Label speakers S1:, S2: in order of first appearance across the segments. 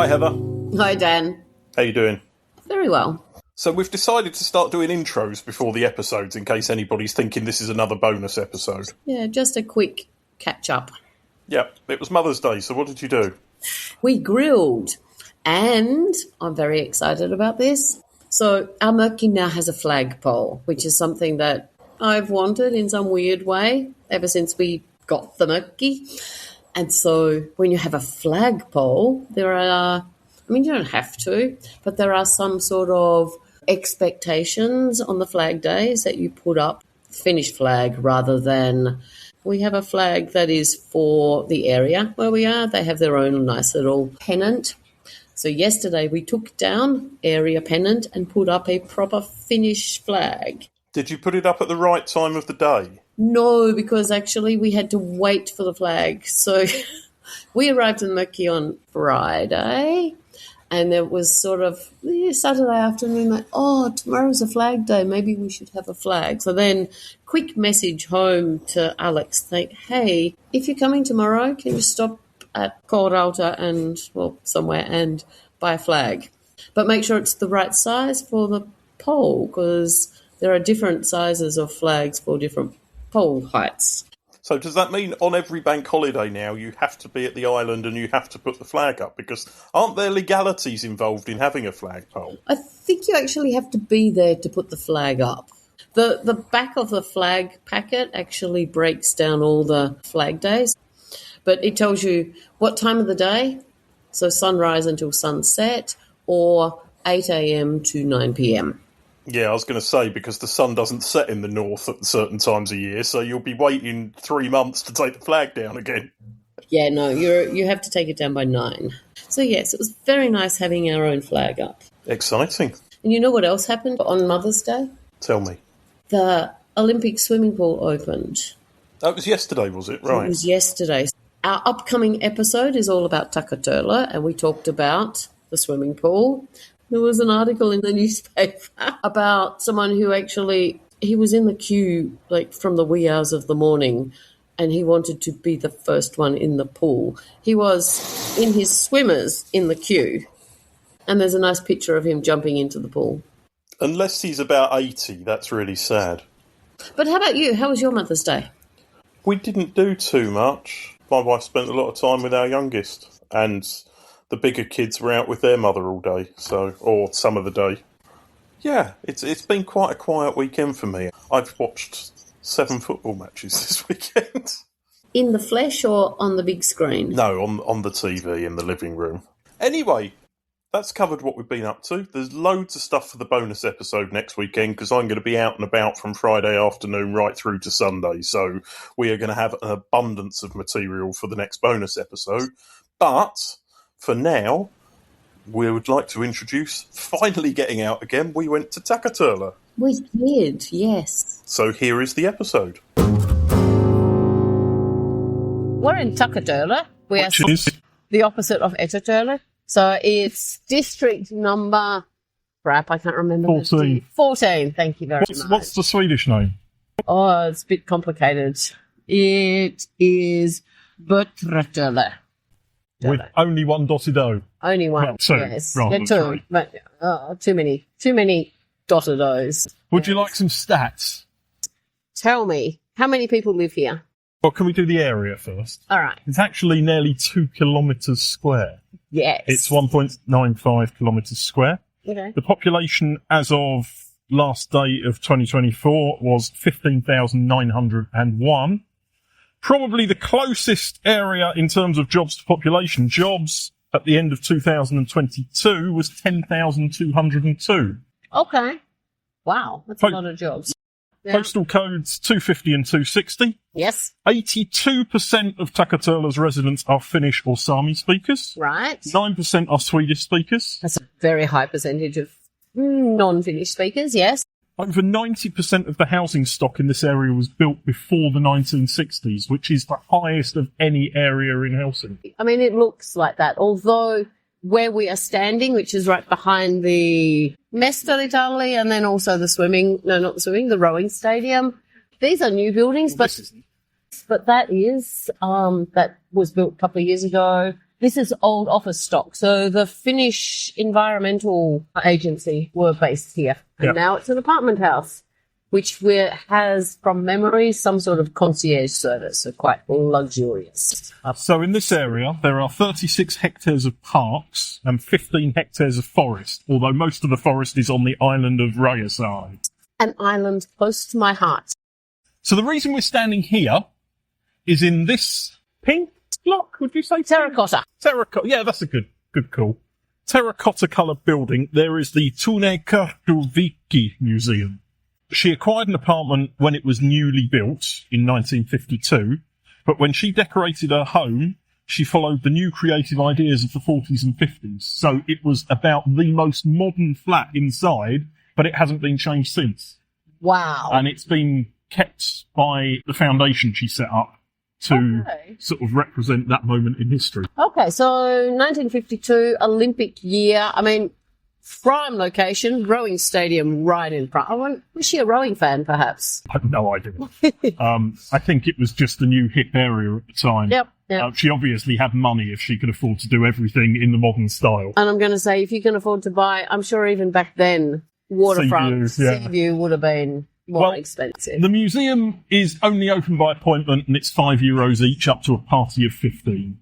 S1: Heather.
S2: Hi, Dan.
S1: How you doing?
S2: Very well.
S1: So we've decided to start doing intros before the episodes in case anybody's thinking this is another bonus episode.
S2: Yeah, just a quick catch-up.
S1: Yeah, it was Mother's Day, so what did you do?
S2: We grilled, and I'm very excited about this. So our Murky now has a flagpole, which is something that I've wanted in some weird way ever since we got the Murky. And so when you have a flagpole, there are, I mean, you don't have to, but there are some sort of expectations on the flag days that you put up finished flag rather than we have a flag that is for the area where we are. They have their own nice little pennant. So yesterday we took down area pennant and put up a proper finished flag.
S1: Did you put it up at the right time of the day?
S2: No, because actually we had to wait for the flag. So we arrived in Murky on Friday, and it was sort of Saturday afternoon, like, oh, tomorrow's a flag day. Maybe we should have a flag. So then quick message home to Alex, saying, hey, if you're coming tomorrow, can you stop at Korauta and, well, somewhere and buy a flag? But make sure it's the right size for the pole, because there are different sizes of flags for different pole heights.
S1: So does that mean on every bank holiday now you have to be at the island and you have to put the flag up? Because aren't there legalities involved in having a flagpole?
S2: I think you actually have to be there to put the flag up. The back of the flag packet actually breaks down all the flag days, but it tells you what time of the day, so sunrise until sunset, or 8 a.m. to 9 p.m.
S1: Yeah, I was going to say, because the sun doesn't set in the north at certain times of year, so you'll be waiting 3 months to take the flag down again.
S2: Yeah, no, you have to take it down by 9. So yes, it was very nice having our own flag up.
S1: Exciting.
S2: And you know what else happened on Mother's Day?
S1: Tell me.
S2: The Olympic swimming pool opened.
S1: That was yesterday, was it? Right.
S2: It was yesterday. Our upcoming episode is all about Taka-Töölö, and we talked about the swimming pool. There was an article in the newspaper about someone who actually, he was in the queue like from the wee hours of the morning, and he wanted to be the first one in the pool. He was in his swimmers in the queue, and there's a nice picture of him jumping into the pool.
S1: Unless he's about 80, that's really sad.
S2: But how about you? How was your Mother's Day?
S1: We didn't do too much. My wife spent a lot of time with our youngest, and the bigger kids were out with their mother all day, or some of the day. Yeah, it's been quite a quiet weekend for me. I've watched 7 football matches this weekend.
S2: In the flesh or on the big screen?
S1: No, on the TV in the living room. Anyway, that's covered what we've been up to. There's loads of stuff for the bonus episode next weekend, because I'm going to be out and about from Friday afternoon right through to Sunday, so we are going to have an abundance of material for the next bonus episode. But for now, we would like to introduce, finally getting out again, we went to Taka-Töölö.
S2: We did, yes.
S1: So here is the episode.
S2: We're in Taka-Töölö.
S1: Which is
S2: the opposite of Taka-Töölö. So it's district number, crap, I can't remember.
S3: 14.
S2: 14, thank you very much.
S3: What's the Swedish name?
S2: Oh, it's a bit complicated. It is Böttrötöölö.
S3: With only one dotted O.
S2: Only one,
S3: well, two,
S2: yes.
S3: rather
S2: Yeah,
S3: than
S2: two,
S3: three.
S2: but too many dotted O's.
S3: Would you like some stats?
S2: Tell me, how many people live here?
S3: Well, can we do the area first?
S2: All right.
S3: It's actually nearly 2 kilometres square.
S2: Yes.
S3: It's 1.95 kilometres square.
S2: Okay.
S3: The population as of last day of 2024 was 15,901. Probably the closest area in terms of jobs to population. Jobs at the end of 2022 was 10,202.
S2: Okay. Wow, that's a lot of jobs. Yeah.
S3: Postal codes 250 and 260.
S2: Yes.
S3: 82% of Taka-Töölö's residents are Finnish or Sami speakers.
S2: Right.
S3: 9% are Swedish speakers.
S2: That's a very high percentage of non-Finnish speakers, yes.
S3: Over 90% of the housing stock in this area was built before the 1960s, which is the highest of any area in Helsinki.
S2: I mean, it looks like that, although where we are standing, which is right behind the Mestaritali and then also the rowing stadium. These are new buildings, but that was built a couple of years ago. This is old office stock. So the Finnish Environmental Agency were based here. And now it's an apartment house, which has, from memory, some sort of concierge service. So quite luxurious.
S3: So in this area, there are 36 hectares of parks and 15 hectares of forest, although most of the forest is on the island of Rayaside.
S2: An island close to my heart.
S3: So the reason we're standing here is in this pink block, would you say?
S2: Terracotta.
S3: Terracotta. Yeah, that's a good call. Terracotta-coloured building. There is the Taka-Töölö Museum. She acquired an apartment when it was newly built in 1952, but when she decorated her home, she followed the new creative ideas of the 40s and 50s. So it was about the most modern flat inside, but it hasn't been changed since.
S2: Wow.
S3: And it's been kept by the foundation she set up to sort of represent that moment in history.
S2: Okay, so 1952, Olympic year. I mean, prime location, rowing stadium right in front. Was she a rowing fan, perhaps?
S3: I have no idea. I think it was just the new hip area at the time.
S2: Yep.
S3: She obviously had money if she could afford to do everything in the modern style.
S2: And I'm going to say, if you can afford to buy, I'm sure even back then, waterfront, Seaview would have been more expensive.
S3: The museum is only open by appointment and it's €5 each up to a party of 15.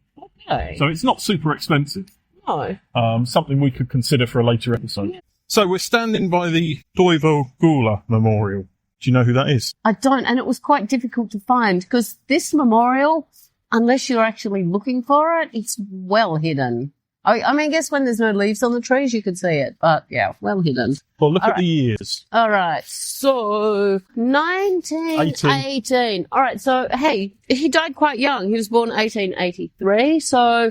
S2: Okay.
S3: So it's not super expensive.
S2: No.
S3: Something we could consider for a later episode. Yeah. So we're standing by the Toivo Gula Memorial. Do you know who that is?
S2: I don't, and it was quite difficult to find because this memorial, unless you're actually looking for it, it's well hidden. I mean, I guess when there's no leaves on the trees, you could see it, but yeah, well hidden.
S3: Well, look at the years.
S2: All right, so 1918. All right, so hey, he died quite young. He was born 1883, so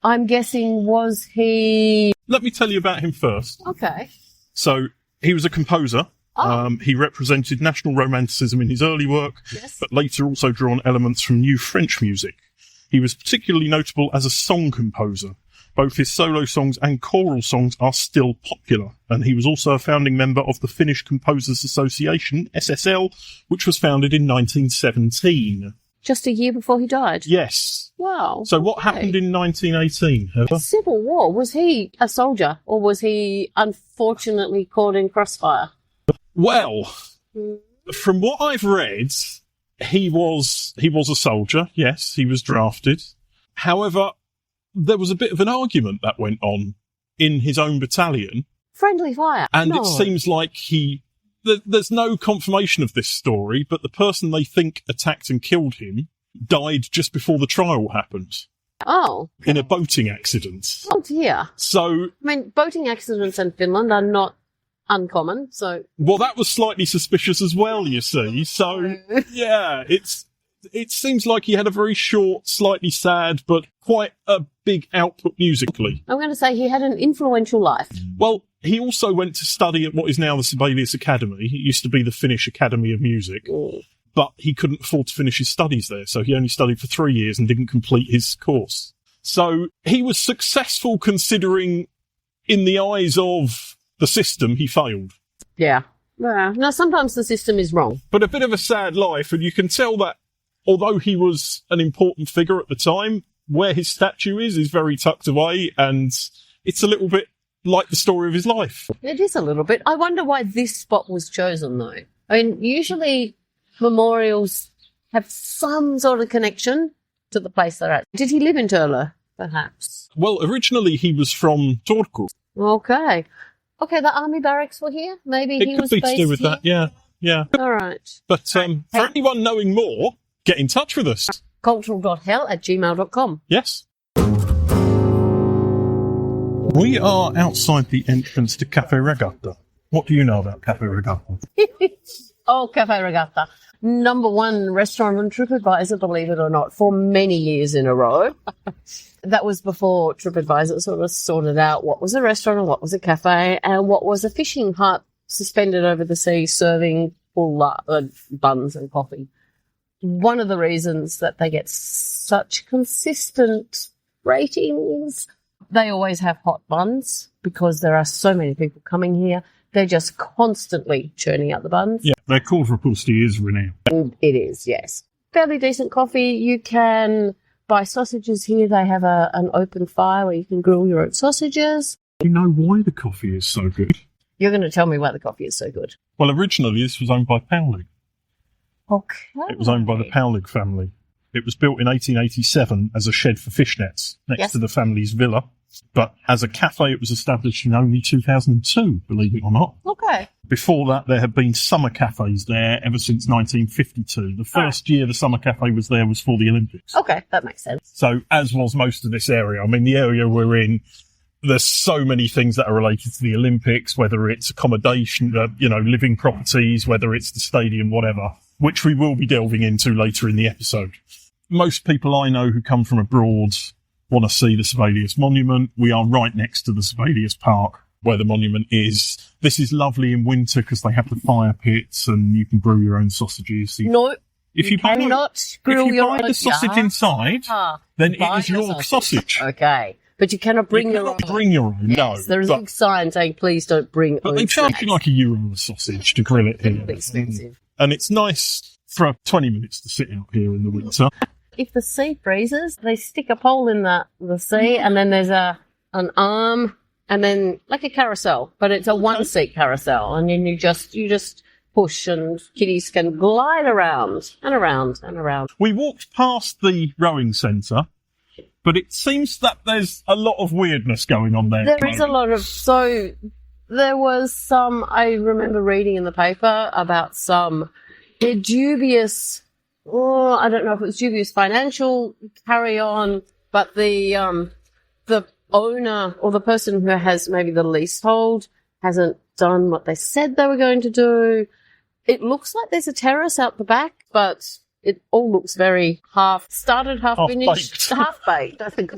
S2: I'm guessing was he...
S3: Let me tell you about him first.
S2: Okay.
S3: So he was a composer. He represented national romanticism in his early work, but later also drawn elements from new French music. He was particularly notable as a song composer. Both his solo songs and choral songs are still popular, and he was also a founding member of the Finnish Composers Association, SSL, which was founded in 1917.
S2: Just a year before he died?
S3: Yes.
S2: Wow.
S3: So what happened in 1918, Heather?
S2: Civil War. Was he a soldier, or was he unfortunately caught in crossfire?
S3: Well, from what I've read, he was a soldier. Yes, he was drafted. However, there was a bit of an argument that went on in his own battalion.
S2: Friendly fire.
S3: And it seems like there's no confirmation of this story, but the person they think attacked and killed him died just before the trial happened.
S2: Oh.
S3: In a boating accident.
S2: Oh dear.
S3: So...
S2: I mean, boating accidents in Finland are not uncommon, so...
S3: Well, that was slightly suspicious as well, you see. So, yeah, it seems like he had a very short, slightly sad, but quite a big output musically.
S2: I'm going to say he had an influential life.
S3: Well, he also went to study at what is now the Sibelius Academy. It used to be the Finnish Academy of Music. But he couldn't afford to finish his studies there, so he only studied for 3 years and didn't complete his course. So he was successful considering, in the eyes of the system, he failed.
S2: Yeah. Now, sometimes the system is wrong.
S3: But a bit of a sad life, and you can tell that although he was an important figure at the time, where his statue is very tucked away, and it's a little bit like the story of his life.
S2: It is a little bit. I wonder why this spot was chosen, though. I mean, usually memorials have some sort of connection to the place they're at. Did he live in Töölö, perhaps?
S3: Well, originally he was from Turku.
S2: Okay, the army barracks were here? Maybe he was based here? It could be to do with that,
S3: yeah.
S2: All right.
S3: But for anyone knowing more, get in touch with us.
S2: cultural.hell@gmail.com.
S3: Yes. We are outside the entrance to Cafe Regatta. What do you know about Cafe Regatta?
S2: Oh, Cafe Regatta. #1 restaurant on TripAdvisor, believe it or not, for many years in a row. That was before TripAdvisor sort of sorted out what was a restaurant and what was a cafe and what was a fishing hut suspended over the sea serving full buns and coffee. One of the reasons that they get such consistent ratings, they always have hot buns because there are so many people coming here. They're just constantly churning out the buns.
S3: Yeah, their corvrapusti is renowned.
S2: It is, yes. Fairly decent coffee. You can buy sausages here, they have an open fire where you can grill your own sausages.
S3: You know why the coffee is so good?
S2: You're going to tell me why the coffee is so good.
S3: Well, originally this was owned by Powlig.
S2: Okay.
S3: It was owned by the Powlig family. It was built in 1887 as a shed for fishnets next to the family's villa. But as a cafe, it was established in only 2002, believe it or not.
S2: Okay.
S3: Before that, there had been summer cafes there ever since 1952. The first year the summer cafe was there was for the Olympics.
S2: Okay, that makes sense.
S3: So, as was most of this area, I mean, the area we're in, there's so many things that are related to the Olympics, whether it's accommodation, living properties, whether it's the stadium, whatever, which we will be delving into later in the episode. Most people I know who come from abroad want to see the Sibelius Monument. We are right next to the Sibelius Park where the monument is. This is lovely in winter because they have the fire pits and you can brew your own sausages.
S2: No,
S3: if you
S2: cannot grill your own
S3: the sausage inside, then it is your sausage.
S2: Okay. But you cannot bring your own.
S3: Bring your own, no.
S2: Yes, there is a big sign saying, please don't bring
S3: But they charge you like €1 a sausage to grill it here.
S2: Expensive.
S3: And it's nice for 20 minutes to sit out here in the winter.
S2: If the sea freezes, they stick a pole in the sea, and then there's an arm, and then like a carousel, but it's a one-seat carousel, and then you just push, and kiddies can glide around and around and around.
S3: We walked past the rowing centre, but it seems that there's a lot of weirdness going on there.
S2: There is a lot of... So there was some... I remember reading in the paper about some dubious... I don't know if it was dubious financial carry on, but the owner or the person who has maybe the leasehold hasn't done what they said they were going to do. It looks like there's a terrace out the back, but it all looks very half-started, half-finished, half-baked. I think.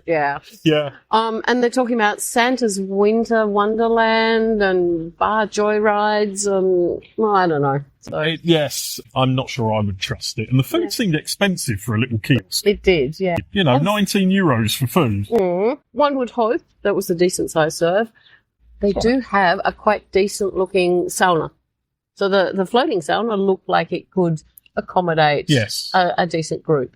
S2: Yeah.
S3: Yeah.
S2: And they're talking about Santa's Winter Wonderland and bar joyrides and, well, I don't know. So,
S3: yes, I'm not sure I would trust it. And the food seemed expensive for a little kiosk.
S2: it did, yeah.
S3: You know, €19 for food.
S2: One would hope that was a decent-sized serve. They do have a quite decent-looking sauna. So the floating sauna looked like it could accommodate a decent group.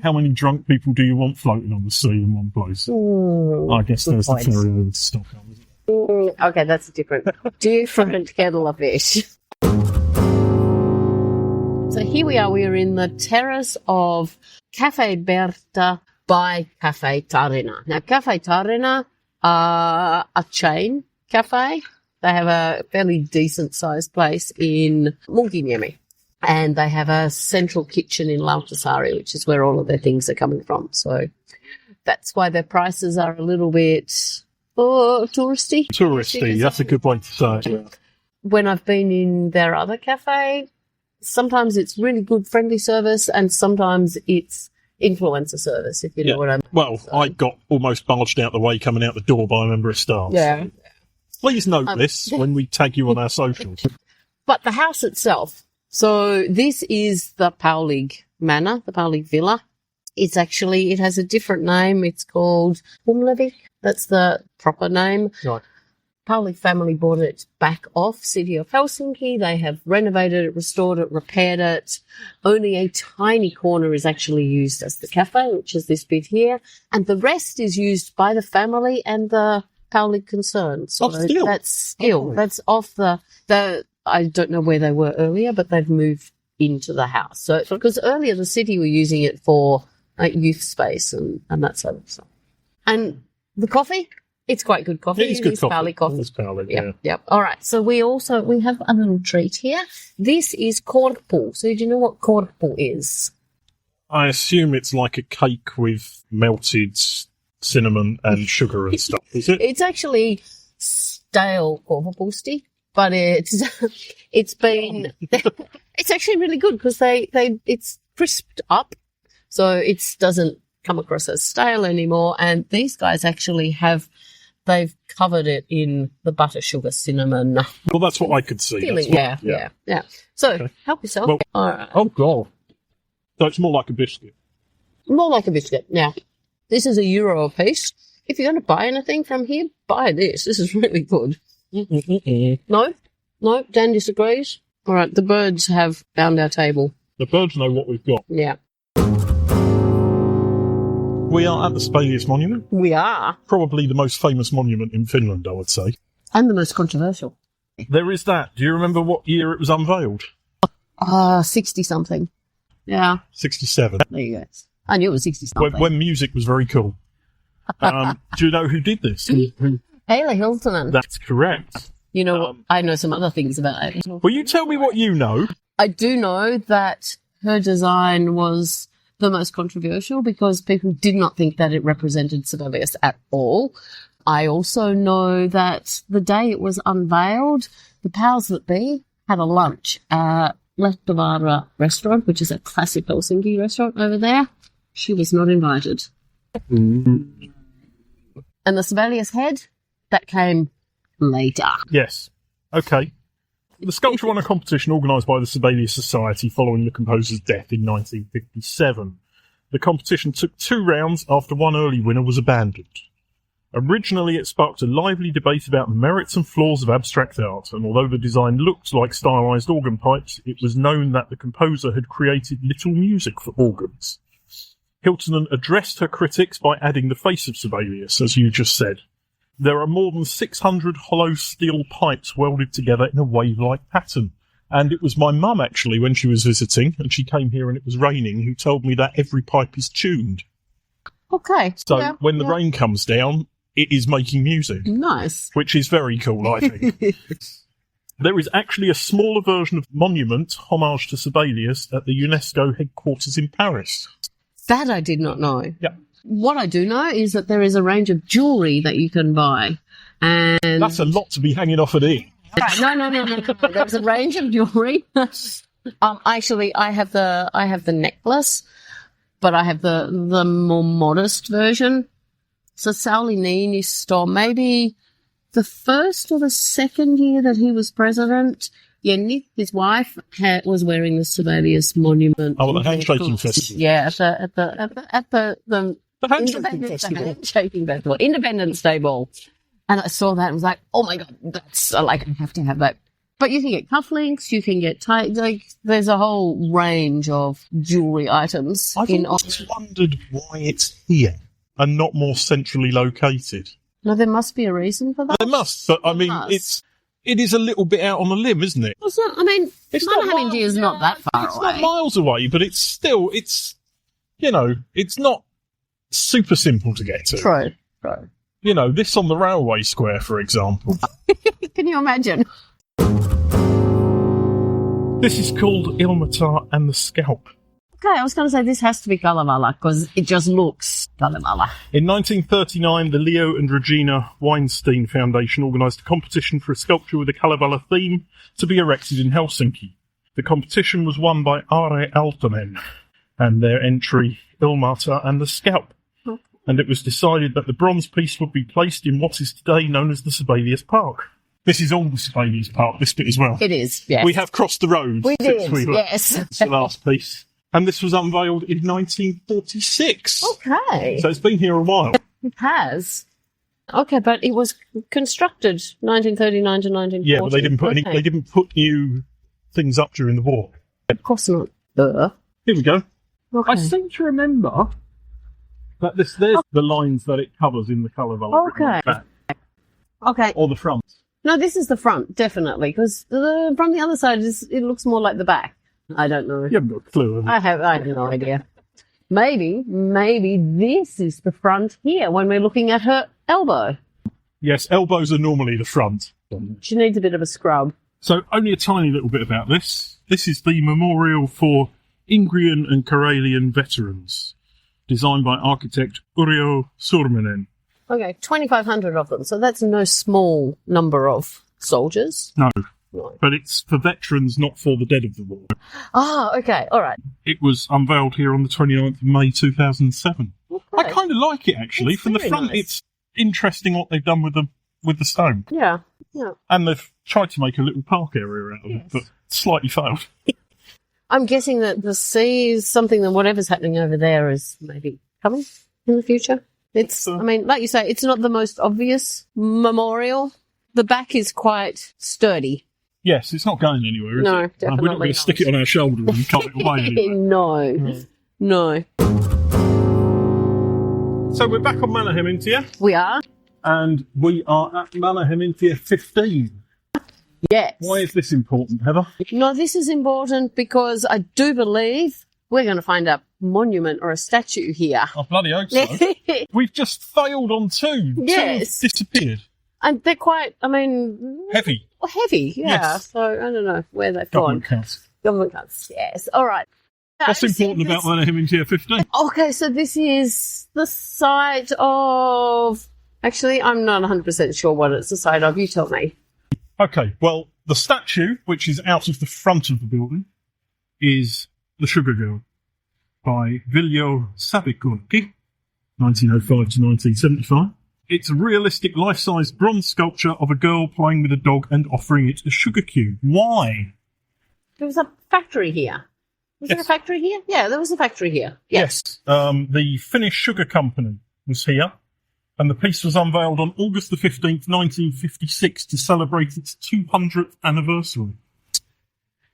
S3: How many drunk people do you want floating on the sea in one place? I guess there's the ferry over to Stockholm.
S2: Okay, that's a different kettle of fish. So here we are. We are in the terrace of Caffè Berta by Caffè Tarina. Now, Caffè Tarina are a chain cafe. They have a fairly decent-sized place in Munkiniemi. And they have a central kitchen in Lauttasaari, which is where all of their things are coming from. So that's why their prices are a little bit touristy.
S3: Touristy, that's a good way to say it.
S2: When I've been in their other cafe, sometimes it's really good, friendly service, and sometimes it's influencer service, if you know what I mean.
S3: Well, so. I got almost barged out the way coming out the door by a member of staff.
S2: Yeah.
S3: Please note this when we tag you on our socials.
S2: But the house itself... So this is the Powlig Manor, the Powlig Villa. It has a different name. It's called Humlevik. That's the proper name.
S3: Right.
S2: Powlig family bought it back off City of Helsinki. They have renovated it, restored it, repaired it. Only a tiny corner is actually used as the cafe, which is this bit here. And the rest is used by the family and the Powlig concern. So that's off the I don't know where they were earlier, but they've moved into the house. So, because earlier the city were using it for youth space and that sort of stuff. And the coffee, it's quite good coffee.
S3: It is good coffee.
S2: Powlig coffee.
S3: It's Powlig,
S2: Yep. All right. So we have a little treat here. This is korppu. So do you know what korppu is?
S3: I assume it's like a cake with melted cinnamon and sugar and stuff, is it?
S2: It's actually stale korppupusti. But it's actually really good because it's crisped up, so it doesn't come across as stale anymore. And these guys actually they've covered it in the butter, sugar, cinnamon.
S3: Well, that's what I could see.
S2: Yeah. So help yourself.
S3: Well,
S2: all right.
S3: Oh God! So it's more like a biscuit.
S2: More like a biscuit. Now, this is €1 a piece. If you're going to buy anything from here, buy this. This is really good. No, Dan disagrees. All right, the birds have found our table.
S3: The birds know what we've got.
S2: Yeah.
S3: We are at the Sibelius Monument.
S2: We are.
S3: Probably the most famous monument in Finland, I would say.
S2: And the most controversial.
S3: There is that. Do you remember what year it was unveiled?
S2: 60-something. Yeah.
S3: 67.
S2: There you go. I knew it was 60-something.
S3: When music was very cool. Do you know who did this?
S2: Hayley Hiltonen.
S3: That's correct.
S2: You know what? I know some other things about it.
S3: Will you tell me what you know?
S2: I do know that her design was the most controversial because people did not think that it represented Sibelius at all. I also know that the day it was unveiled, the powers that be had a lunch at Lehtovara restaurant, which is a classic Helsinki restaurant over there. She was not invited. And the Sibelius head, that came later.
S3: Yes. Okay. The sculpture won a competition organised by the Sibelius Society following the composer's death in 1957. The competition took 2 rounds after one early winner was abandoned. Originally, it sparked a lively debate about the merits and flaws of abstract art, and although the design looked like stylised organ pipes, it was known that the composer had created little music for organs. Hiltonen addressed her critics by adding the face of Sibelius, as you just said. There are more than 600 hollow steel pipes welded together in a wave-like pattern. And it was my mum, actually, when she was visiting, and she came here and it was raining, who told me that every pipe is tuned.
S2: Okay.
S3: So when the rain comes down, it is making music.
S2: Nice.
S3: Which is very cool, I think. There is actually a smaller version of the monument, homage to Sibelius, at the UNESCO headquarters in Paris.
S2: That I did not know.
S3: Yeah.
S2: What I do know is that there is a range of jewellery that you can buy. And
S3: that's a lot to be hanging off at it.
S2: No. There's a range of jewellery. Actually, I have the necklace, but I have the more modest version. So Sauli Niinistö, maybe the first or the second year that he was president, Jenny, his wife, was wearing the Sibelius monument.
S3: Oh, the handshaking festival.
S2: Yeah, at the handshaking festival, Independence Day ball. And I saw that and was like, oh my God, that's like, I have to have that. But you can get cufflinks, you can get there's a whole range of jewellery items.
S3: I've always wondered why it's here and not more centrally located.
S2: No, there must be a reason for that.
S3: There must, but I mean, it is a little bit out on a limb, isn't it?
S2: It's not, I mean, Mannerheim is not that far away.
S3: It's not miles away, but it's still, it's not super simple to get to.
S2: True.
S3: You know, this on the railway square, for example.
S2: Can you imagine?
S3: This is called Ilmatar and the Scalp.
S2: Okay, I was going to say this has to be Kalevala because it just looks Kalevala.
S3: In 1939, the Leo and Regina Weinstein Foundation organised a competition for a sculpture with a Kalevala theme to be erected in Helsinki. The competition was won by Are Aaltonen and their entry, Ilmatar and the Scalp. And it was decided that the bronze piece would be placed in what is today known as the Sibelius Park. This is all the Sibelius Park, this bit as well.
S2: It is, yes.
S3: We have crossed the road.
S2: We did, yes.
S3: It's the last piece. And this was unveiled in 1946.
S2: Okay.
S3: So it's been here a while.
S2: It has. Okay, but it was constructed 1939 to 1940.
S3: Yeah, but they didn't put new things up during the war.
S2: Of course not.
S3: Here we go.
S2: Okay.
S3: I seem to remember that there's the lines that it covers in the colour of
S2: Okay. Okay.
S3: Or the front.
S2: No, this is the front, definitely, because from the other side, it looks more like the back. I don't know.
S3: You haven't got a clue.
S2: I have no idea. Maybe this is the front here when we're looking at her elbow.
S3: Yes, elbows are normally the front.
S2: She needs a bit of a scrub.
S3: So only a tiny little bit about this. This is the memorial for Ingrian and Karelian veterans, designed by architect Yrjö Surminen.
S2: Okay, 2,500 of them. So that's no small number of soldiers.
S3: No. But it's for veterans, not for the dead of the war.
S2: Ah, okay, all right.
S3: It was unveiled here on the 29th of May 2007.
S2: Okay.
S3: I kind of like it, actually.
S2: It's
S3: From the
S2: very
S3: front,
S2: nice.
S3: It's interesting what they've done with the stone.
S2: Yeah.
S3: And they've tried to make a little park area out of it, but slightly failed.
S2: I'm guessing that the sea is something that whatever's happening over there is maybe coming in the future. It's, I mean, like you say, it's not the most obvious memorial. The back is quite sturdy.
S3: Yes, it's not going anywhere, is
S2: No,
S3: it?
S2: definitely
S3: We're not going to stick it on our shoulder and cut it away anyway.
S2: No.
S3: So we're back on Manor Hemintia,
S2: We are?
S3: and we are at Manor Hemintia 15.
S2: Yes.
S3: Why is this important, Heather?
S2: No, this is important because I do believe we're going to find a monument or a statue here.
S3: I bloody hope so. We've just failed on two.
S2: Yes.
S3: Two have disappeared.
S2: And they're quite,
S3: Heavy.
S2: heavy, yeah.
S3: Yes.
S2: So I don't know where they've
S3: Government
S2: gone.
S3: counts.
S2: Government cuts, yes. All right.
S3: What's important about Manor Hemintia 15?
S2: Okay, so this is the site of... Actually, I'm not 100% sure what it's the site of. You tell me.
S3: Okay, well, the statue, which is out of the front of the building, is The Sugar Girl by Viljo Savikulki, 1905 to 1975. It's a realistic life-size bronze sculpture of a girl playing with a dog and offering it a sugar cube. Why?
S2: There was a factory here. Was there a factory here? Yeah, there was a factory here.
S3: Yes. The Finnish Sugar Company was here, and the piece was unveiled on August the 15th, 1956, to celebrate its 200th anniversary.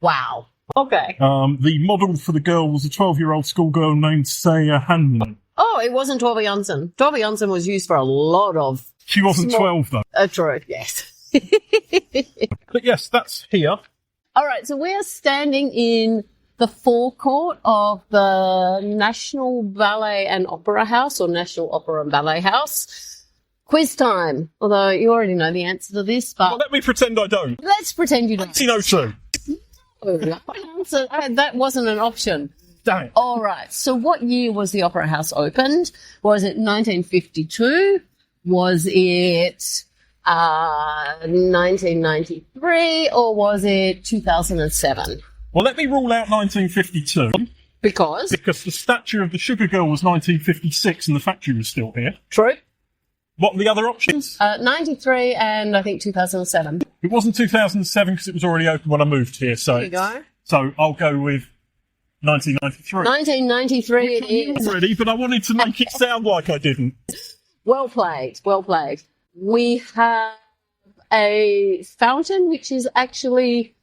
S2: Wow. Okay.
S3: The model for the girl was a 12-year-old schoolgirl named Seija Hanlon.
S2: Oh, it wasn't Tove Jansson. Tove Jansson was used for a lot of...
S3: She wasn't 12, though.
S2: True, yes.
S3: But yes, that's here.
S2: All right, so we're standing in the forecourt of the National Ballet and Opera House, or National Opera and Ballet House. Quiz time. Although you already know the answer to this, but...
S3: Well, let me pretend I don't.
S2: Let's pretend you don't.
S3: 1902.
S2: That wasn't an option.
S3: Damn it.
S2: All right. So what year was the Opera House opened? Was it 1952? Was it 1993? Or was it 2007?
S3: Well, let me rule out 1952.
S2: Because
S3: the statue of the Sugar Girl was 1956 and the factory was still here.
S2: True.
S3: What were the other options?
S2: 93 and I think 2007.
S3: It wasn't 2007 because it was already open when I moved here. So
S2: There you go.
S3: So I'll go with 1993.
S2: 1993 it is.
S3: Already, but I wanted to make it sound like I didn't.
S2: Well played. Well played. We have a fountain which is actually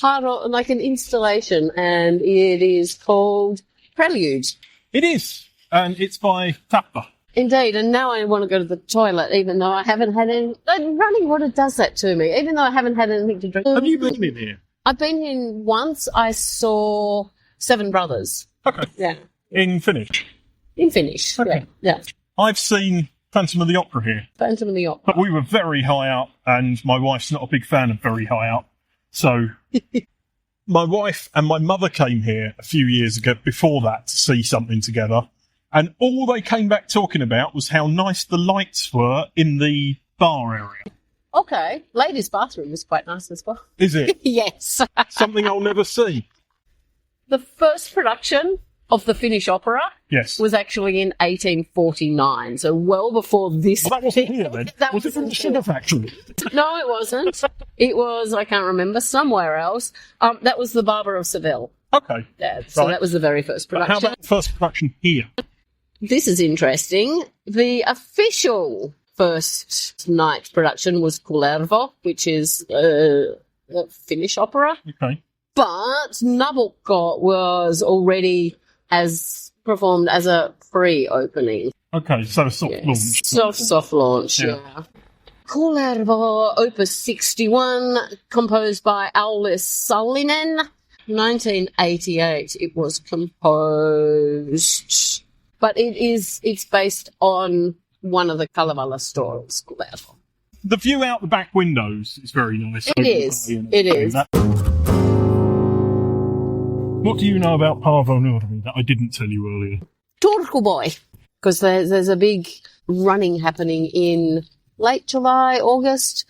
S2: part of like an installation, and it is called Prelude.
S3: It is, and it's by Tappa.
S2: Indeed, and now I want to go to the toilet, even though I haven't had any... Running water does that to me, even though I haven't had anything to drink.
S3: Have you been in here?
S2: I've been in once. I saw Seven Brothers.
S3: Okay.
S2: Yeah.
S3: In Finnish?
S2: In Finnish,
S3: Okay.
S2: Yeah.
S3: I've seen Phantom of the Opera here.
S2: Phantom of the Opera.
S3: But we were very high up, and my wife's not a big fan of very high up. So my wife and my mother came here a few years ago before that to see something together. And all they came back talking about was how nice the lights were in the bar area.
S2: Okay. Ladies' bathroom is quite nice as well.
S3: Is it?
S2: Yes.
S3: Something I'll never see.
S2: The first production of the Finnish opera
S3: Yes.
S2: was actually in 1849, so well before this.
S3: Well, that wasn't here then.
S2: That
S3: was it in
S2: wasn't
S3: the sugar factory?
S2: No, it wasn't. It was, I can't remember, somewhere else. That was the Barber of Seville.
S3: Okay.
S2: Yeah, so
S3: Right.
S2: That was the very first
S3: But
S2: production.
S3: how about the first production here?
S2: This is interesting. The official first night production was Kullervo, which is a Finnish opera.
S3: Okay.
S2: But Nabucco was already performed as a pre-opening.
S3: Okay, so a soft launch.
S2: Soft launch,
S3: Yeah.
S2: yeah. Kullervo, Opus 61, composed by Aulis Sallinen. 1988 it was composed. But it's based on one of the Kalevala stories, Kullervo.
S3: The view out the back windows is very nice.
S2: It is. It is.
S3: What do you know about Paavo Nurmi that I didn't tell you earlier?
S2: Turku boy, because there's a big running happening in late July, August,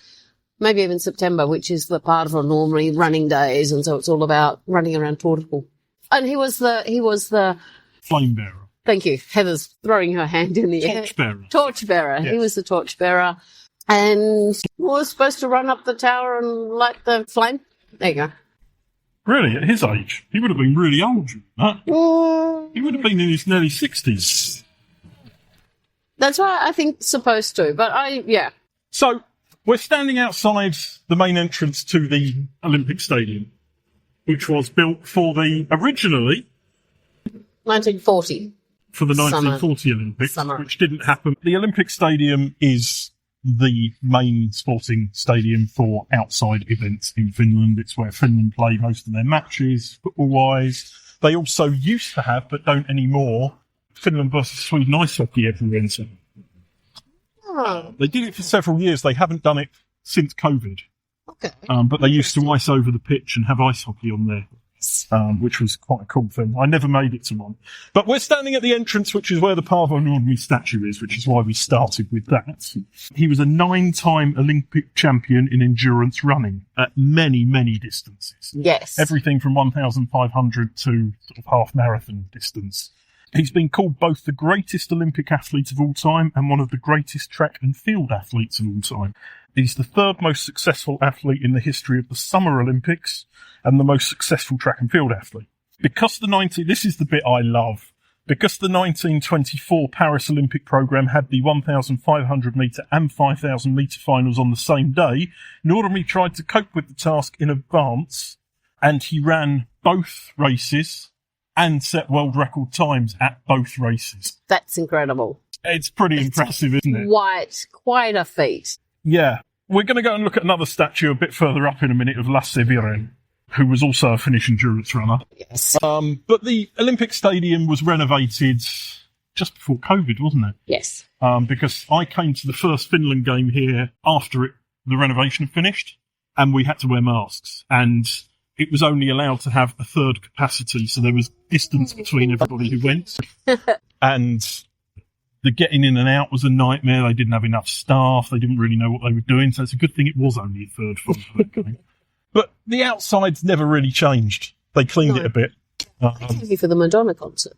S2: maybe even September, which is the Paavo Nurmi running days, and so it's all about running around Turku. And he was the
S3: Flame bearer.
S2: Thank you. Heather's throwing her hand in the air.
S3: Torchbearer.
S2: Torchbearer.
S3: Yes.
S2: He was the torchbearer, and was supposed to run up the tower and light the flame. There you go.
S3: Really, at his age, he would have been really old. Huh? He would have been in his nearly 60s.
S2: That's why I think supposed to, but yeah.
S3: So, we're standing outside the main entrance to the Olympic Stadium, which was built for originally
S2: 1940.
S3: for the 1940 Olympics, which didn't happen. The Olympic Stadium is the main sporting stadium for outside events in Finland. It's where Finland play most of their matches, football-wise. They also used to have, but don't anymore, Finland versus Sweden ice hockey every winter.
S2: Oh.
S3: They did it for several years. They haven't done it since COVID.
S2: Okay.
S3: But they used to ice over the pitch and have ice hockey on there. Which was quite a cool thing. I never made it to one. But we're standing at the entrance, which is where the Paavo Nurmi statue is, which is why we started with that. He was a 9-time Olympic champion in endurance running at many, many distances.
S2: Yes.
S3: Everything from 1,500 to sort of half marathon distance. He's been called both the greatest Olympic athlete of all time and one of the greatest track and field athletes of all time. He's the third most successful athlete in the history of the Summer Olympics and the most successful track and field athlete. This is the bit I love. Because the 1924 Paris Olympic programme had the 1,500 metre and 5,000 metre finals on the same day, Nurmi tried to cope with the task in advance, and he ran both races and set world record times at both races.
S2: That's incredible.
S3: It's pretty impressive, isn't it?
S2: Quite a feat.
S3: Yeah. We're going to go and look at another statue a bit further up in a minute of Lasse Viren, who was also a Finnish endurance runner.
S2: Yes.
S3: But the Olympic Stadium was renovated just before COVID, wasn't it?
S2: Yes.
S3: Because I came to the first Finland game here after the renovation had finished, and we had to wear masks. And it was only allowed to have a third capacity, so there was distance between everybody who went. And the getting in and out was a nightmare. They didn't have enough staff. They didn't really know what they were doing, so it's a good thing it was only a third full for that game. But the outsides never really changed. They cleaned it a bit.
S2: Thank you for the Madonna concert.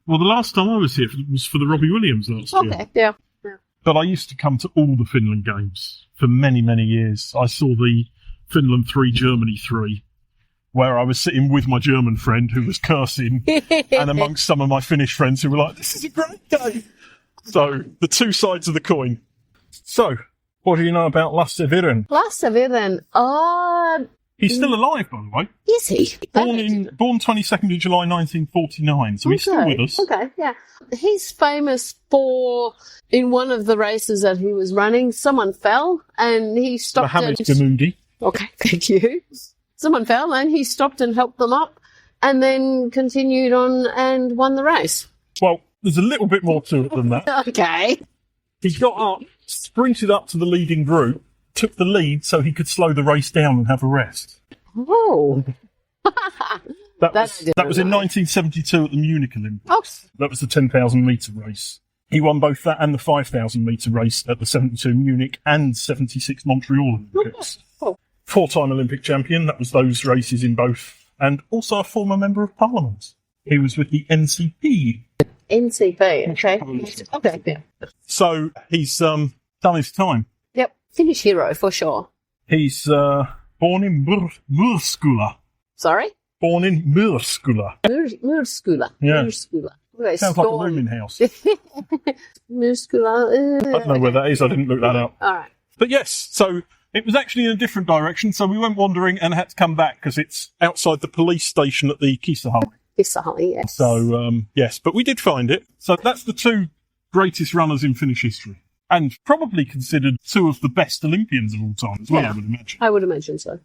S3: Well, the last time I was here was for the Robbie Williams last year.
S2: Okay, yeah.
S3: But I used to come to all the Finland games for many, many years. I saw the Finland 3, Germany 3, where I was sitting with my German friend who was cursing, and amongst some of my Finnish friends who were like, this is a great game. So, the two sides of the coin. So, what do you know about Lasse Viren?
S2: Lasse Viren,
S3: He's still alive, by the way.
S2: is he?
S3: Born 22nd of July 1949, so he's still with us.
S2: Okay, yeah. He's famous for, in one of the races that he was running, someone fell and he stopped
S3: Mohamed Gamoudi.
S2: Okay, thank you. Someone fell and he stopped and helped them up and then continued on and won the race.
S3: Well, there's a little bit more to it than that.
S2: Okay.
S3: He got up, sprinted up to the leading group, took the lead so he could slow the race down and have a rest.
S2: Oh.
S3: That was in 1972 at the Munich Olympics.
S2: Oh.
S3: That was the 10,000 metre race. He won both that and the 5,000 metre race at the 72 Munich and 76 Montreal Olympics.
S2: Oh.
S3: 4-time Olympic champion, that was those races in both, and also a former member of Parliament. He was with the NCP.
S2: NCP, okay. Okay, yeah.
S3: So he's done his time.
S2: Yep, Finnish hero for sure.
S3: He's born in Murskula.
S2: Sorry?
S3: Born in Murskula.
S2: Murskula.
S3: Yeah.
S2: Murskula. Okay,
S3: sounds like a rooming house.
S2: Murskula.
S3: I don't know where that is. I didn't look that up.
S2: All right.
S3: But yes, so it was actually in a different direction. So we went wandering and had to come back because it's outside the police station at the Kisahalli.
S2: Kisahalli, yes.
S3: So, yes, but we did find it. So that's the two greatest runners in Finnish history. And probably considered two of the best Olympians of all time as well, I would imagine.
S2: I would imagine so.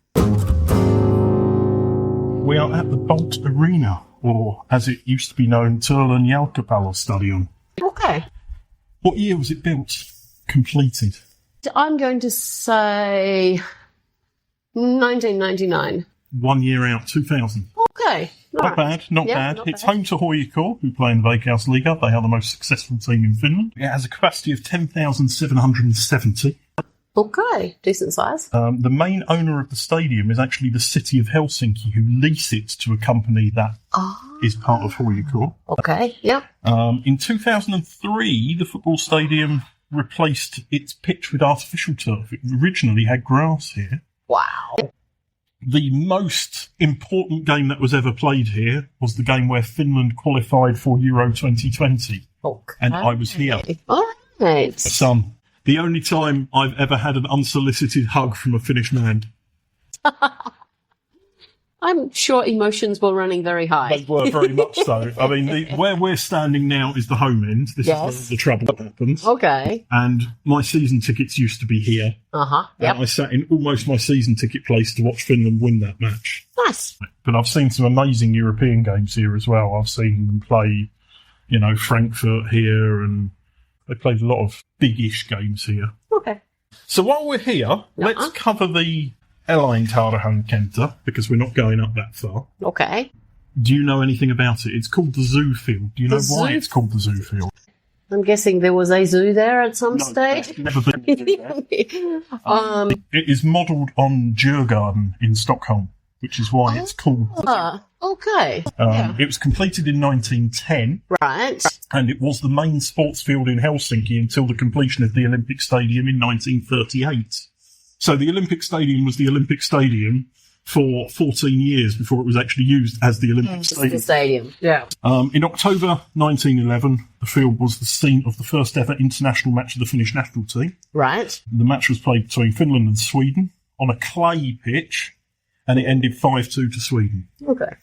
S3: We are at the Bolt Arena, or as it used to be known, Töölön Jalkapallostadion.
S2: Okay.
S3: What year was it built? Completed?
S2: I'm going to say 1999.
S3: 1 year out, 2000.
S2: Okay.
S3: Not bad, not bad. It's home to HJK, who play in the Veikkausliiga. They are the most successful team in Finland. It has a capacity of 10,770.
S2: Okay, decent size.
S3: The main owner of the stadium is actually the city of Helsinki, who lease it to a company that is part of HJK.
S2: Okay, yep.
S3: In 2003, the football stadium replaced its pitch with artificial turf. It originally had grass here.
S2: Wow.
S3: The most important game that was ever played here was the game where Finland qualified for Euro 2020.
S2: Okay.
S3: And I was here.
S2: All right.
S3: The only time I've ever had an unsolicited hug from a Finnish man.
S2: I I'm sure emotions were running very high.
S3: They were very much so. I mean, where we're standing now is the home end. This is where the trouble happens.
S2: Okay.
S3: And my season tickets used to be here.
S2: Uh-huh. Yep.
S3: And I sat in almost my season ticket place to watch Finland win that match.
S2: Nice.
S3: But I've seen some amazing European games here as well. I've seen them play, Frankfurt here, and they played a lot of big-ish games here.
S2: Okay.
S3: So while we're here, let's cover the Eläintarhankenttä, because we're not going up that far.
S2: Okay.
S3: Do you know anything about it? It's called the Zoo Field. Do you know why it's called the Zoo Field?
S2: I'm guessing there was a zoo there at some stage.
S3: Never been to that. It is modelled on Djurgården in Stockholm, which is why it's called.
S2: Okay.
S3: It was completed in 1910.
S2: Right.
S3: And it was the main sports field in Helsinki until the completion of the Olympic Stadium in 1938. So the Olympic Stadium was the Olympic Stadium for 14 years before it was actually used as the Olympic Stadium.
S2: The stadium, yeah.
S3: In October 1911, the field was the scene of the first ever international match of the Finnish national team.
S2: Right.
S3: The match was played between Finland and Sweden on a clay pitch, and it ended 5-2 to Sweden.
S2: Okay.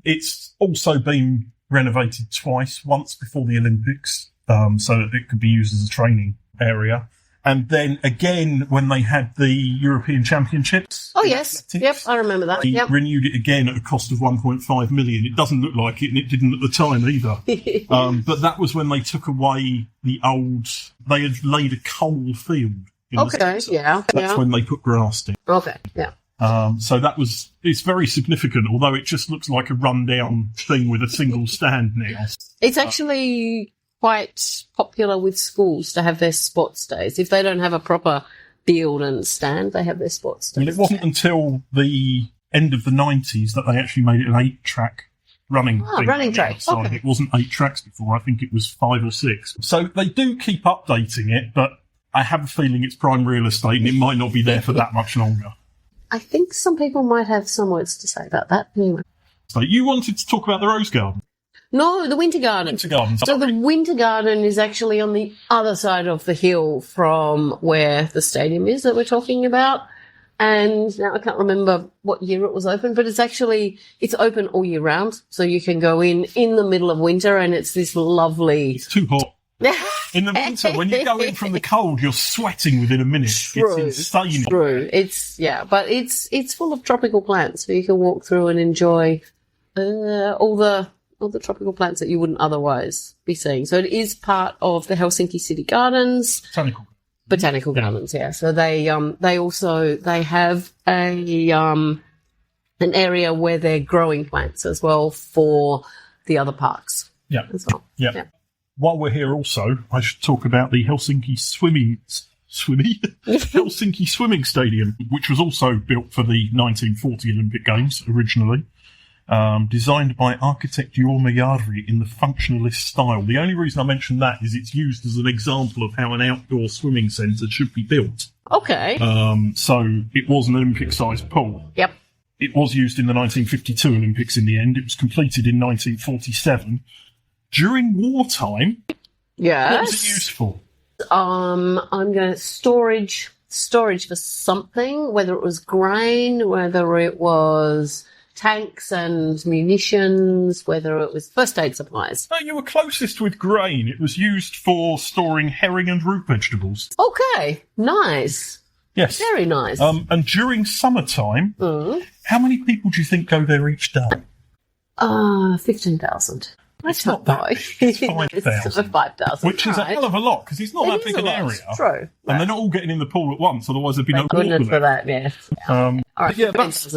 S3: It's also been renovated twice, once before the Olympics, so that it could be used as a training area. And then again, when they had the European Championships.
S2: Oh, yes.
S3: Athletics,
S2: yep, I remember that.
S3: They renewed it again at a cost of 1.5 million. It doesn't look like it, and it didn't at the time either. But that was when they took away they had laid a coal field. That's when they put grass in.
S2: Okay, yeah.
S3: So it's very significant, although it just looks like a rundown thing with a single stand now.
S2: It's actually quite popular with schools to have their sports days. If they don't have a proper field and stand, they have their sports days.
S3: And it wasn't until the end of the 90s that they actually made it an 8-track running thing.
S2: Running track. Okay.
S3: It wasn't 8 tracks before. I think it was 5 or 6. So they do keep updating it, but I have a feeling it's prime real estate and it might not be there for that much longer.
S2: I think some people might have some words to say about that. Anyway.
S3: So you wanted to talk about the Rose Garden?
S2: No, the Winter Garden. So the Winter Garden is actually on the other side of the hill from where the stadium is that we're talking about. And now I can't remember what year it was open, but it's open all year round. So you can go in the middle of winter and it's this lovely...
S3: It's too hot. In the winter, when you go in from the cold, you're sweating within a minute.
S2: True,
S3: it's insane.
S2: True. But it's full of tropical plants, so you can walk through and enjoy all the tropical plants that you wouldn't otherwise be seeing. So it is part of the Helsinki City Gardens. Botanical Gardens, yeah. So they have an area where they're growing plants as well for the other parks.
S3: Yeah.
S2: As well.
S3: Yeah. While we're here also, I should talk about the Helsinki Helsinki Swimming Stadium, which was also built for the 1940 Olympic Games originally. Designed by architect Jorma Järvi in the functionalist style. The only reason I mention that is it's used as an example of how an outdoor swimming centre should be built.
S2: Okay.
S3: So it was an Olympic-sized pool.
S2: Yep.
S3: It was used in the 1952 Olympics in the end. It was completed in 1947. During wartime,
S2: yes.
S3: What was it used for?
S2: I'm going to storage for something, whether it was grain, whether it was tanks and munitions, whether it was first aid supplies.
S3: No, you were closest with grain. It was used for storing herring and root vegetables.
S2: Okay, nice.
S3: Yes.
S2: Very nice.
S3: And during summertime, how many people do you think go there each day?
S2: 15,000.
S3: It's not that big. It's 5,000.
S2: 5,000.
S3: Which is a hell of a lot, because it's not that big an area.
S2: True.
S3: And they're not all getting in the pool at once, otherwise there'd be no water
S2: goodness for
S3: there.
S2: that, yes.
S3: All
S2: right,
S3: yeah, that's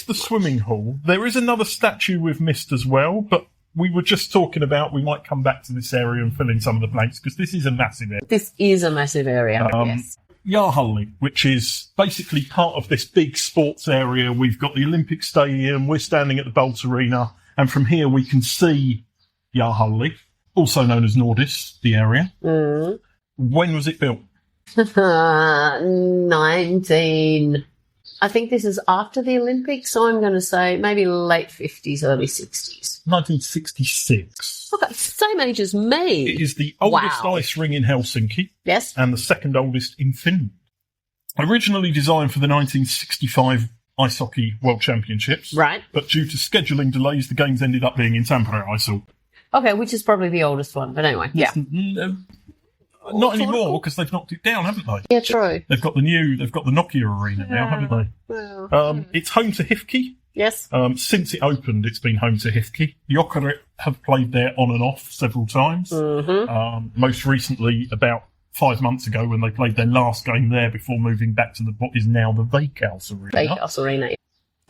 S3: the swimming hall. There is another statue we've missed as well, but we were just talking about we might come back to this area and fill in some of the blanks, because this is a massive area.
S2: This is a massive area, yes.
S3: Jäähalli, which is basically part of this big sports area. We've got the Olympic Stadium, we're standing at the Bolt Arena, and from here we can see Jäähalli, also known as Nordis, the area. When was it built?
S2: 19... I think this is after the Olympics, so I'm going to say maybe late 50s, early 60s.
S3: 1966.
S2: Okay, same age as me.
S3: It is the oldest ice ring in Helsinki.
S2: Yes.
S3: And the second oldest in Finland. Originally designed for the 1965 Ice Hockey World Championships.
S2: Right.
S3: But due to scheduling delays, the games ended up being in Tampere, Isle.
S2: Okay, which is probably the oldest one, but anyway, yeah.
S3: Not anymore, because they've knocked it down, haven't they?
S2: Yeah, true.
S3: They've got the Nokia Arena now, haven't they?
S2: Well,
S3: It's home to HIFK.
S2: yes.
S3: Since it opened, it's been home to HIFK. Jokerit have played there on and off several times. Most recently, about 5 months ago, when they played their last game there before moving back to what is now the Veikkaus Arena.
S2: Veikkaus Arena.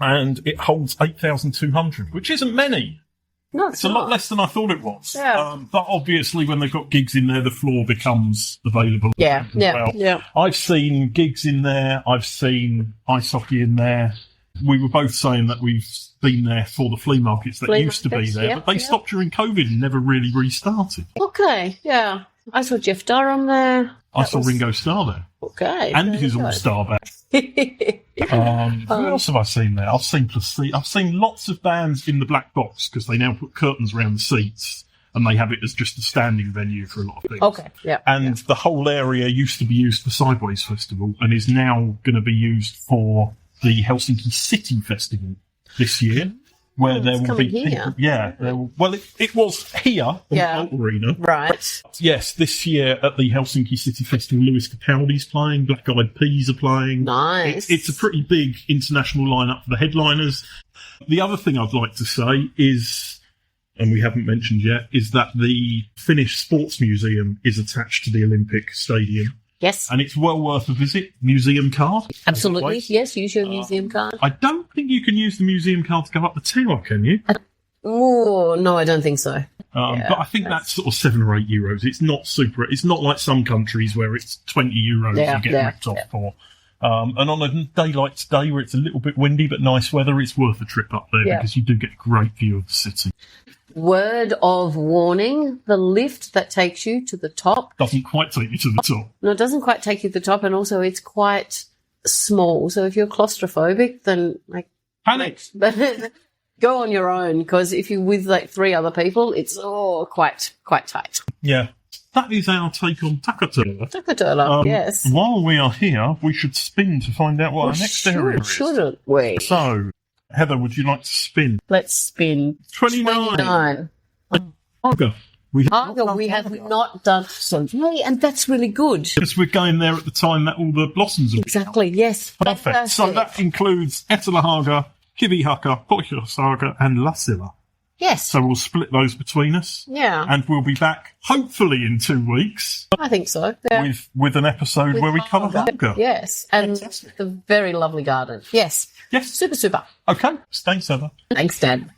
S3: And it holds 8,200, which isn't many.
S2: No,
S3: It's a lot less than I thought it was.
S2: Yeah.
S3: But obviously, when they've got gigs in there, the floor becomes available.
S2: Yeah,
S3: as
S2: yeah,
S3: well.
S2: yeah.
S3: I've seen gigs in there. I've seen ice hockey in there. We were both saying that we've been there for the flea markets that used to be there, but they stopped during COVID and never really restarted.
S2: Okay, yeah. I saw Jeff Durham there.
S3: I saw Ringo Starr there.
S2: Okay.
S3: And his all-star band. Who else have I seen there? I've seen lots of bands in the black box because they now put curtains around the seats and they have it as just a standing venue for a lot of things.
S2: Okay, yeah.
S3: And the whole area used to be used for Sideways Festival and is now going to be used for the Helsinki City Festival this year, where there will be people. Yeah. Well, it was here in the Alt Arena.
S2: Right.
S3: Yes, this year at the Helsinki City Festival, Lewis Capaldi's playing, Black Eyed Peas are playing.
S2: Nice.
S3: It's a pretty big international lineup for the headliners. The other thing I'd like to say is, and we haven't mentioned yet, is that the Finnish Sports Museum is attached to the Olympic Stadium.
S2: Yes.
S3: And it's well worth a visit. Museum card.
S2: Absolutely. Yes, use your museum card.
S3: I don't think you can use the museum card to go up the tower, can you?
S2: Oh, no, I don't think so.
S3: But I think that's sort of €7 or €8. It's not super. It's not like some countries where it's €20 you get ripped off for. And on a day like today, where it's a little bit windy but nice weather, it's worth a trip up there because you do get a great view of the city.
S2: Word of warning, the lift that takes you to the top
S3: doesn't quite take you to the top.
S2: No, it doesn't quite take you to the top, and also it's quite small. So if you're claustrophobic, then
S3: panic.
S2: Go on your own, because if you're with 3 other people, it's quite tight.
S3: Yeah. That is our take on Taka-Töölö.
S2: Taka-Töölö, yes.
S3: While we are here, we should spin to find out what our next area is.
S2: Shouldn't we?
S3: So, Heather, would you like to spin?
S2: Let's spin
S3: 29. Haga. We
S2: have not done so. Hey, and that's really good.
S3: Because we're going there at the time that all the blossoms are
S2: Exactly, yes.
S3: Perfect.
S2: Fantastic.
S3: So that includes Etelähaga, Kivihaka, Pohjois-Haga and Lassila.
S2: Yes.
S3: So we'll split those between us.
S2: Yeah.
S3: And we'll be back, hopefully in 2 weeks.
S2: I think so. Yeah.
S3: With an episode where we cover Haga.
S2: Yes. And the very lovely garden. Yes.
S3: Yes.
S2: Super.
S3: Okay. Thanks, Heather.
S2: Thanks, Dad.